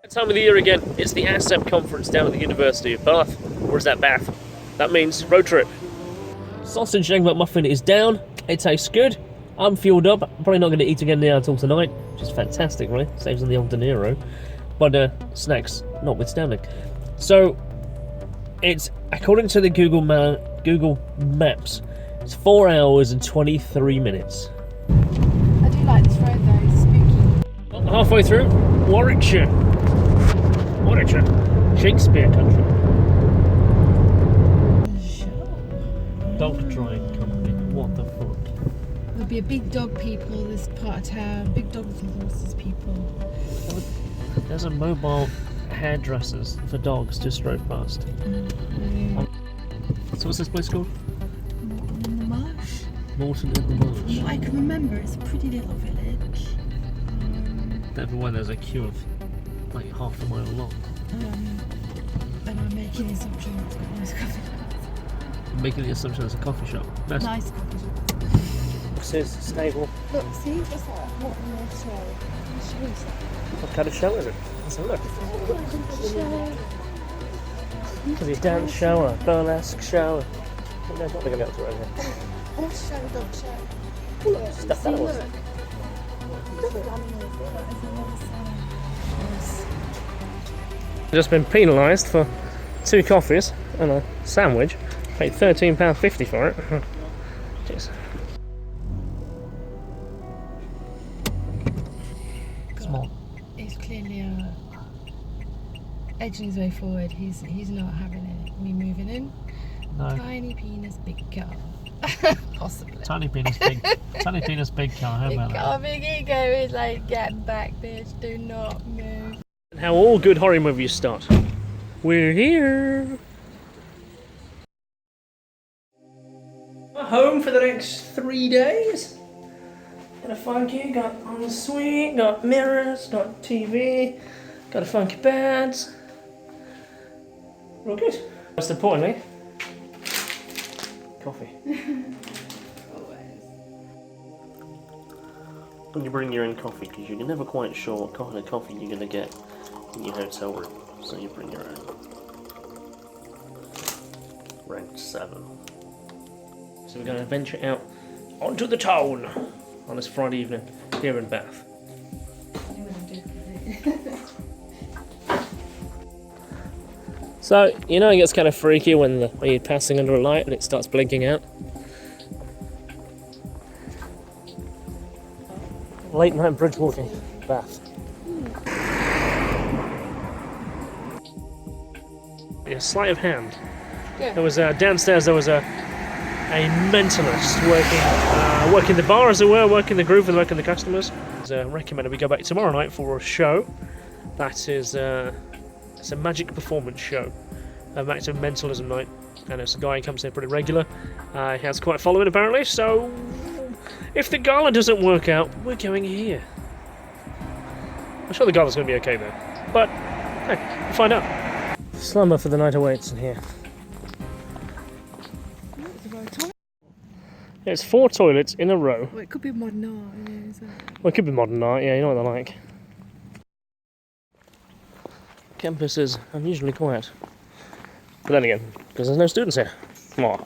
Time of the year again, it's the ASSAP conference down at the University of Bath. Or is that Bath? That means road trip. Sausage egg McMuffin is down, it tastes good. I'm fueled up, I'm probably not going to eat again now until tonight, which is fantastic, right? Saves on the old De Niro. But snacks notwithstanding. So, it's, according to the Google Maps, it's 4 hours and 23 minutes. I do like this road though, it's spooky. Halfway through, Warwickshire, Shakespeare country. Dog drying company, what the fuck? There'll be a big dog people, this part of town, big dogs and horses people. There's a mobile hairdressers for dogs just drove past. So what's this place called? Morton in the Marsh. Morton in the Marsh. From what I can remember, it's a pretty little village. Everywhere there's a queue of like half a mile long. And I'm making the assumption it's got a nice coffee shop. I'm making the assumption it's a coffee shop. Best. Nice coffee shop. Boxes, stable. Look, see, what's that? What in the show? What show is that? What kind of show is it? Let's have a look. Could be a dance shower, burlesque shower. No, not going to be able to right here. Horse show, dog show. Look, stuffed animals. I've just been penalised for 2 coffees and a sandwich. Paid £13.50 for it. Jeez. Small. He's clearly edging his way forward. He's not having it. Me moving in. No. Tiny penis, big car. Possibly. Tiny penis, big car. How about that? Big ego. He's like, get back, bitch. Do not move. How all good horror movies start. We're here. We're home for the next 3 days. Got a funky, got ensuite, got mirrors, got TV, got a funky bed. We're all good. Most importantly, coffee. Always. When you bring your own coffee, because you're never quite sure what kind of coffee you're going to get in your hotel room, so you bring your own. Ranked 7. So we're going to venture out onto the town on this Friday evening here in Bath. So, you know it gets kind of freaky when you're passing under a light and it starts blinking out. Late night bridge walking, Bath. A sleight of hand. Yeah. There was downstairs. There was a mentalist working the bar, as it were, working the groove and working the customers. It's recommended we go back tomorrow night for a show. That is it's a magic performance show. Back to mentalism night, and it's a guy who comes here pretty regular. He has quite a following apparently. So if the gala doesn't work out, we're going here. I'm sure the gala's going to be okay though. But hey, we'll find out. Slumber for the night awaits in here. It's 4 toilets in a row. Well, it could be modern art, you know, so. Well, it could be modern art, yeah, you know what they're like. Campus is unusually quiet. But then again, because there's no students here. Mwah.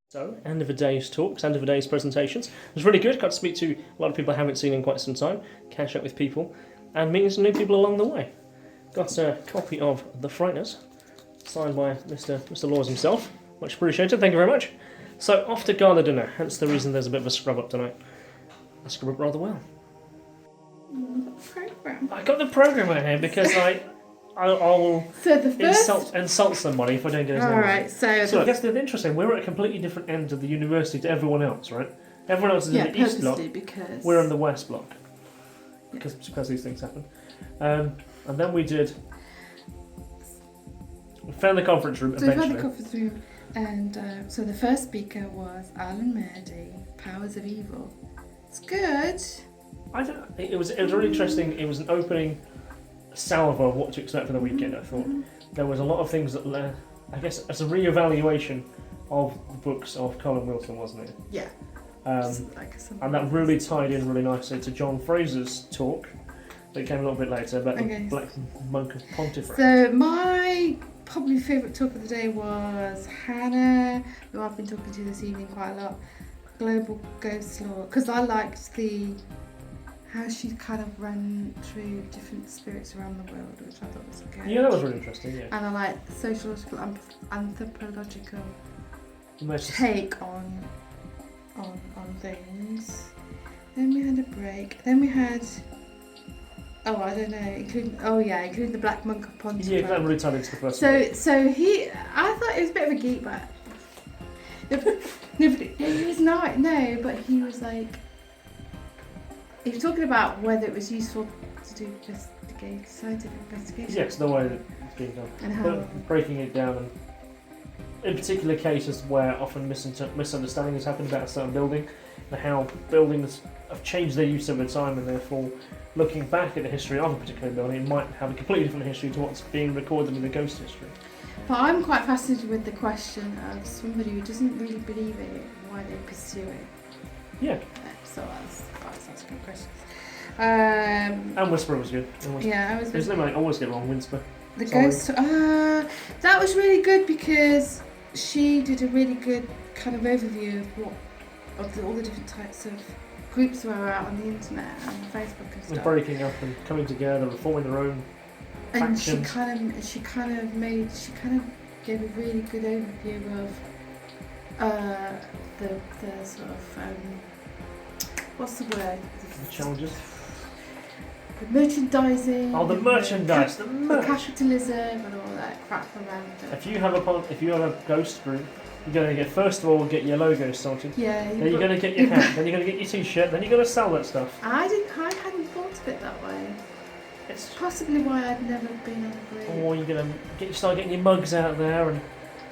So, end of the day's talks, end of the day's presentations. It was really good, got to speak to a lot of people I haven't seen in quite some time, catch up with people, and meeting some new people along the way. Got a copy of The Frighteners, signed by Mr. Laws himself, much appreciated, thank you very much. So, off to gala dinner, hence the reason there's a bit of a scrub up tonight. I scrub up rather well. Program. I got the programme out here because I'll So the first. insult somebody if I don't get his name. Alright, so I guess the interesting, we're at a completely different end of the university to everyone else, right? Everyone else is in the east block, because we're in the west block. Because these things happen. And then we found the conference room So we eventually. found the conference room, and so the first speaker was Alan Murdy, Powers of Evil. It's good. It was really interesting. It was an opening salvo of what to expect for the weekend, I thought. there was a lot of things that, I guess, as a re-evaluation of the books of Colin Wilson, wasn't it? Yeah. And that really tied in really nicely to John Fraser's talk that came a little bit later about the Black Monk of Pontefract. So my probably favourite talk of the day was Hannah, who I've been talking to this evening quite a lot, Global Ghost Law, because I liked how she kind of ran through different spirits around the world, which I thought was good. Yeah, that was really interesting, yeah. And I like the sociological, anthropological take on things. Then we had a break. Then we had, including the Black Monk of Pontefract. Yeah, that really tied into the first one. I thought he was a bit of a geek, but he was not. No, but he was like, he was talking about whether it was useful to do scientific investigation. Yes, the way that it's being done. And how breaking it down, and in particular cases where often misunderstanding has happened about a certain building, and how buildings have changed their use over time, and therefore looking back at the history of a particular building, it might have a completely different history to what's being recorded in the ghost history. But I'm quite fascinated with the question of somebody who doesn't really believe it, why they pursue it. Yeah. So that's good questions. And Whisper was good. Yeah, I was. His name I always get wrong, Whisper. The ghost. That was really good because she did a really good kind of overview of all the different types of groups that were out on the internet and Facebook and stuff. Breaking up and coming together and forming their own and factions. she kind of gave a really good overview of the sort of what's the word? The challenges. The merchandising. Oh, the merchandise, the capitalism and all that crap around it. If you have a ghost group, you're going to get your logo sorted. Yeah. Then you're going to get your hat. Then you're going to get your T-shirt. Then you're going to sell that stuff. I hadn't thought of it that way. It's possibly why I'd never been on a group. Or you're going to start getting your mugs out there and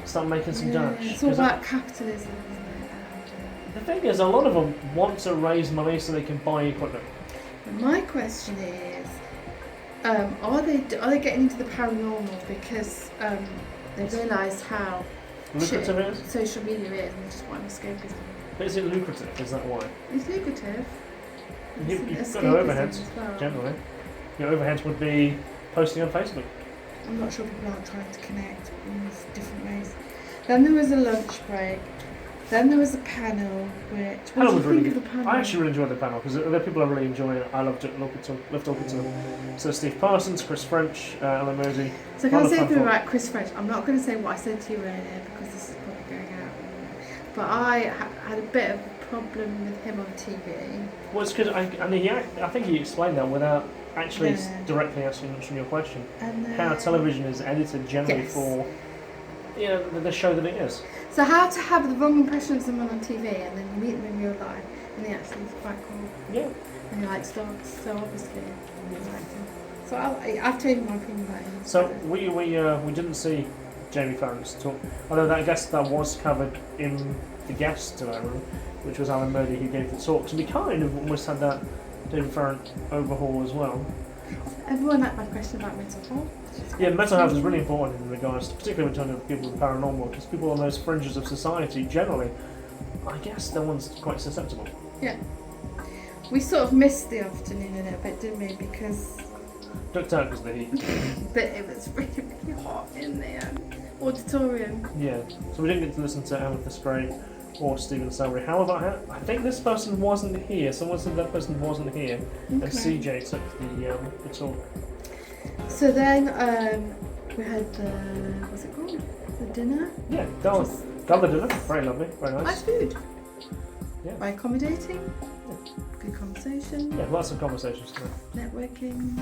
start making some dash. It's all about capitalism, isn't it? The thing is, a lot of them want to raise money so they can buy equipment. My question is, are they getting into the paranormal because they realise how lucrative it is? Social media is, and they just want escapism? But is it lucrative? Is that why? It's lucrative. You've got no overheads, well. Generally. Your overheads would be posting on Facebook. I'm not sure people aren't trying to connect in different ways. Then there was a lunch break. Then there was a panel, which... What did you think of the panel? I actually really enjoyed the panel, because the people I really enjoy it. I love talking to them. So Steve Parsons, Chris French, Alan Mersey. So can I say something about Chris French? I'm not going to say what I said to you earlier, because this is probably going out. But I had a bit of a problem with him on TV. Well, it's because I think he explained that without actually directly answering your question. And, how television is edited generally for the show that it is. So how to have the wrong impression of someone on TV and then you meet them in real life and they actually is quite cool. Yeah. And he likes dogs, so obviously he likes him. So I've changed my opinion about him. So we didn't see Jamie Farron's talk, although I guess that was covered in the guest tonight room, which was Alan Murdy who gave the talk. So we kind of almost had that David Farron overhaul as well. Everyone liked my question about mental health. Yeah, mental health is really important in regards to, particularly when talking to people with paranormal, because people on those fringes of society generally, I guess they're ones quite susceptible. Yeah. We sort of missed the afternoon a little bit, didn't we? Because... Ducked out because of the heat. But it was really, really hot in the auditorium. Yeah, so we didn't get to listen to Amethyst Gray or Stephen Salary. However, I think this person wasn't here. Someone said that person wasn't here, and CJ took the talk. So then we had the, what's it called? The dinner? Yeah, Gala dinner. Very lovely, very nice. Nice food. Yeah. By accommodating. Yeah. Good conversation. Yeah, lots of conversations tonight. Networking.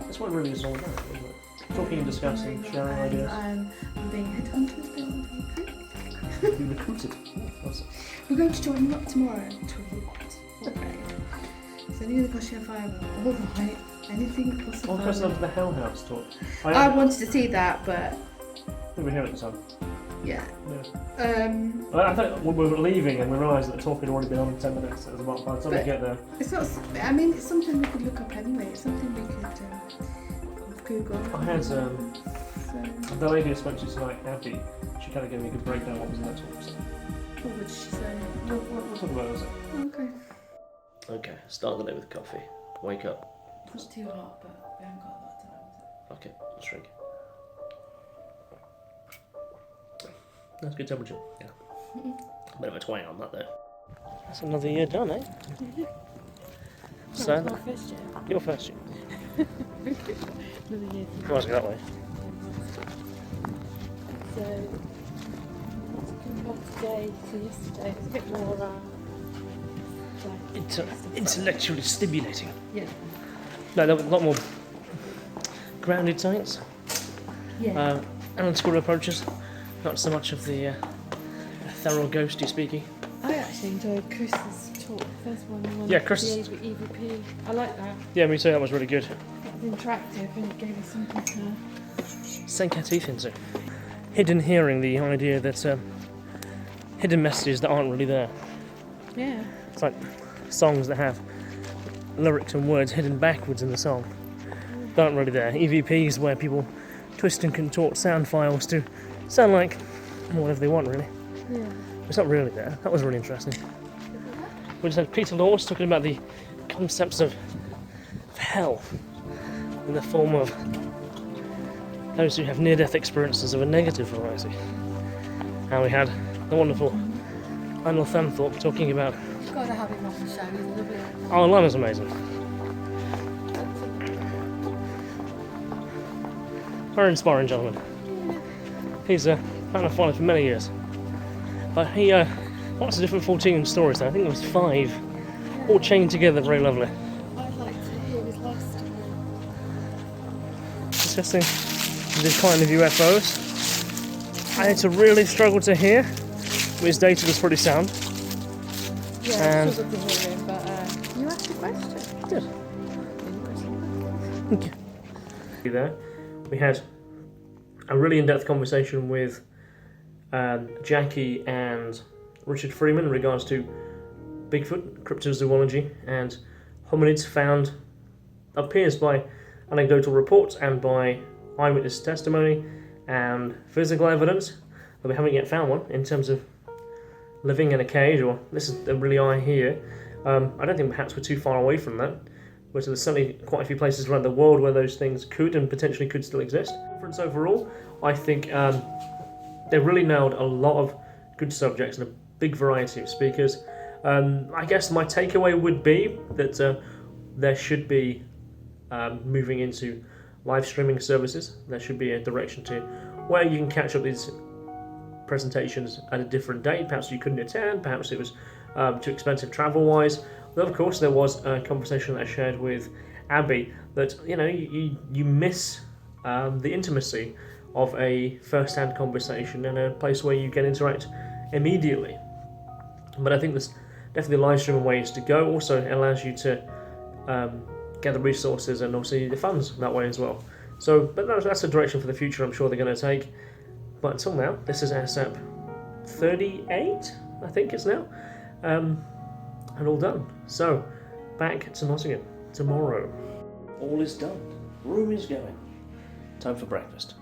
That's what it really is all about, isn't it? Talking and discussing, sharing ideas. I'm being headhunted. Be recruited. We're going to join you up tomorrow to what? Okay. So anything that costs you a fiver. All right. Anything that costs a fiver. What goes on to the Hell House talk? I wanted to see that, but... We were here at the time. Yeah. I thought we were leaving and we realised that the talk had already been on 10 minutes. It was about by the time we get there. It's not. I mean, it's something we could look up anyway. It's something we could Google. I had So, The lady I spoke to tonight, Abby, she kind of gave me a good breakdown of what was in that talk. So. what would she say? We'll talk about it. Okay. Okay, start the day with coffee. Wake up. Not too hot, but we haven't got a lot of time. Okay, let's drink. That's good temperature, yeah. A bit of a twang on that though. That's another year done, eh? So, my first year. your first year. Another year. Right, go that way. So, what's going on today to yesterday? It's a bit more, Intellectually stimulating. yeah. No, there was a lot more grounded science. Yeah. Analytical approaches. Not so much of the thorough ghosty speaking. I actually enjoyed Chris's talk, the first one. Yeah, Chris. The EVP. I like that. Yeah, me too, that was really good. It was interactive and it gave us something to... Sink our teeth into. Hidden hearing, the idea that hidden messages that aren't really there. Yeah. It's like songs that have lyrics and words hidden backwards in the song that aren't really there. EVPs where people twist and contort sound files to sound like whatever they want, really. Yeah. It's not really there. That was really interesting. We just had Peter Laws talking about the concepts of hell in the form of those who have near-death experiences of a negative variety. And we had the wonderful Lionel Thamthorpe talking about... You've got to have him on the show, he's lovely. Oh, Lionel's amazing. Very inspiring gentleman. He's a fan of following for many years. But he lots of different 14 stories there. I think there was 5, all chained together, very lovely. I'd like to hear his life story. Discussing the decline of UFOs. I had to really struggle to hear, but his data was pretty sound. Yeah, And- I struggled to hear him, but you asked a question. Good. Okay. There, we had a really in-depth conversation with Jackie and Richard Freeman in regards to Bigfoot, cryptozoology, and hominids found appears by anecdotal reports and by eyewitness testimony and physical evidence, but we haven't yet found one in terms of living in a cage, or this is really eye here. I don't think perhaps we're too far away from that, but there's certainly quite a few places around the world where those things could and potentially could still exist. Conference overall, I think they've really nailed a lot of good subjects and a big variety of speakers. I guess my takeaway would be that there should be moving into live streaming services. There should be a direction to where you can catch up these presentations at a different date. Perhaps you couldn't attend, perhaps it was too expensive travel-wise. But of course, there was a conversation that I shared with Abby that you miss the intimacy of a first-hand conversation in a place where you can interact immediately. But I think there's definitely live streaming ways to go. Also, it allows you to gather resources and also the funds that way as well. So, but that's a direction for the future I'm sure they're going to take. But until now, this is ASSAP 38, I think it's now, and all done. So, back to Nottingham tomorrow. All is done. Room is going. Time for breakfast.